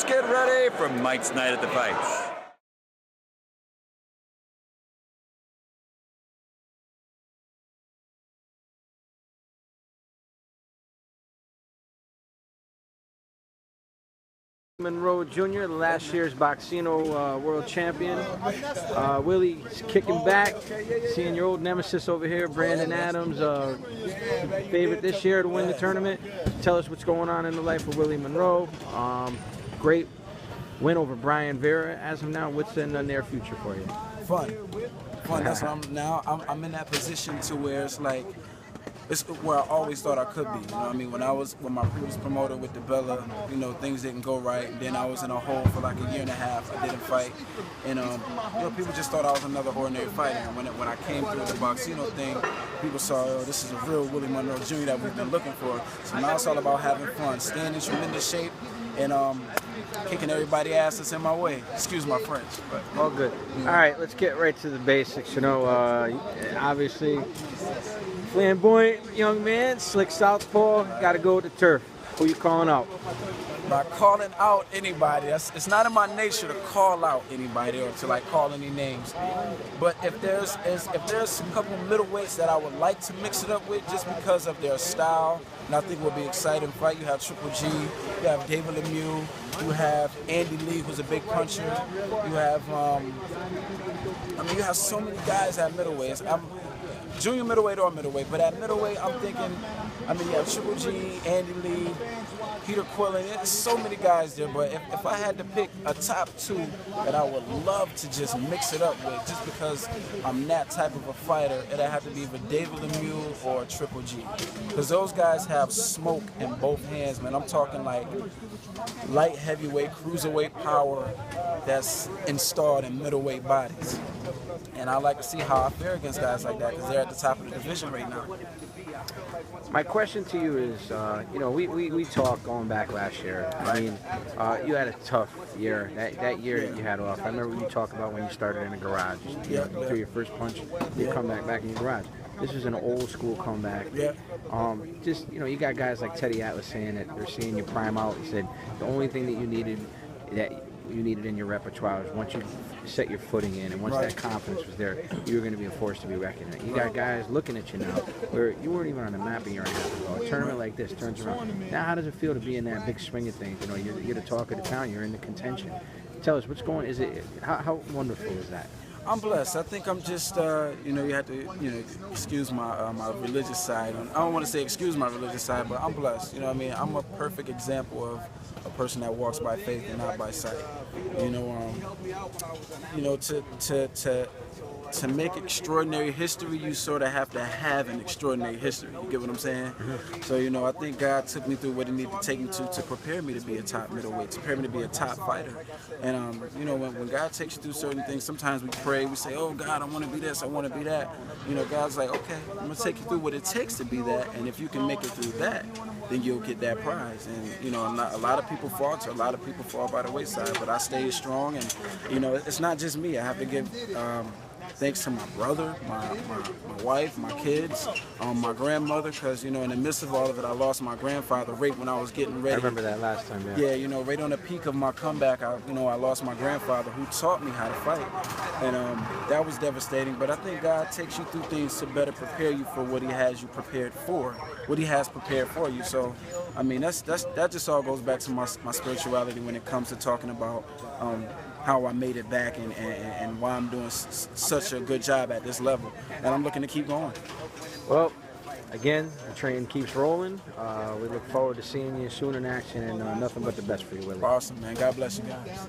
Let's get ready for Mike's Night at the Fights. Monroe Jr., last year's Boxino world champion. Willie's kicking back, seeing your old nemesis over here, Brandon Adams, favorite this year to win the tournament. Tell us what's going on in the life of Willie Monroe. Great win over Brian Vera as of now. What's in the near future for you? Fun. That's what I'm in that position to where it's like, it's where I always thought I could be. You know what I mean? When my previous promoter with the Bella, you know, things didn't go right. And then I was in a hole for like a year and a half. I didn't fight. And you know, people just thought I was another ordinary fighter. And when I came through the Boxino thing, people saw, oh, this is a real Willie Monroe Jr. that we've been looking for. So now it's all about having fun, staying in tremendous shape, and kicking everybody's ass that's in my way. Excuse my French. But. All good. All right, let's get right to the basics. You know, obviously, flamboyant young man, slick southpaw, got to go with the turf. Who you calling out? By calling out anybody, it's not in my nature to call out anybody or to like call any names. But if there's a couple of middleweights that I would like to mix it up with, just because of their style, and I think will be exciting fight. You have Triple G, you have David Lemieux, you have Andy Lee, who's a big puncher. You have, you have so many guys at middleweights. Junior middleweight or middleweight, but at middleweight, I'm thinking, you have Triple G, Andy Lee, Peter Quillen. There's so many guys there, but if I had to pick a top two that I would love to just mix it up with, just because I'm that type of a fighter, it'd have to be either David Lemieux or Triple G. Because those guys have smoke in both hands, man. I'm talking like light heavyweight, cruiserweight power that's installed in middleweight bodies. And I like to see how I fare against guys like that because they're at the top of the division right now. My question to you is, you know, we talked going back last year. I mean, you had a tough year. That year that you had off. I remember you talked about when you started in the garage. You threw your first punch, you come back in your garage. This was an old school comeback. Yeah. Just, you know, you got guys like Teddy Atlas saying that they're seeing you prime out. He said the only thing that you needed in your repertoire is once you set your footing in and once that confidence was there, you were going to be a force to be reckoned with. You got guys looking at you now where you weren't even on the map a year and a half ago. A tournament like this turns around. Now, how does it feel to be in that big swing of things? You know, you're the talk of the town. You're in the contention. Tell us what's going. How wonderful is that? I'm blessed. I think I'm just, you know, you have to, you know, excuse my my religious side. I don't want to say excuse my religious side, but I'm blessed. You know what I mean? I'm a perfect example of a person that walks by faith and not by sight. You know, to make extraordinary history, you sort of have to have an extraordinary history. You get what I'm saying? So, you know, I think God took me through what He needed to take me to prepare me to be a top middleweight, to prepare me to be a top fighter. And, you know, when God takes you through certain things, sometimes we pray, we say, oh, God, I want to be this, I want to be that. You know, God's like, okay, I'm going to take you through what it takes to be that, and if you can make it through that, then you'll get that prize. And, you know, a lot of people falter, a lot of people fall by the wayside, but I stay strong, and, you know, it's not just me. I have to give thanks to my brother, my wife, my kids, my grandmother, because, you know, in the midst of all of it, I lost my grandfather right when I was getting ready. I remember that last time, yeah. Yeah, you know, right on the peak of my comeback, I lost my grandfather who taught me how to fight. And that was devastating, but I think God takes you through things to better prepare you for what He has you prepared for, what He has prepared for you. So, I mean, that just all goes back to my spirituality when it comes to talking about how I made it back and why I'm doing such a good job at this level. And I'm looking to keep going. Well, again, the train keeps rolling. We look forward to seeing you soon in action, and nothing but the best for you, Willie. Awesome, man. God bless you guys.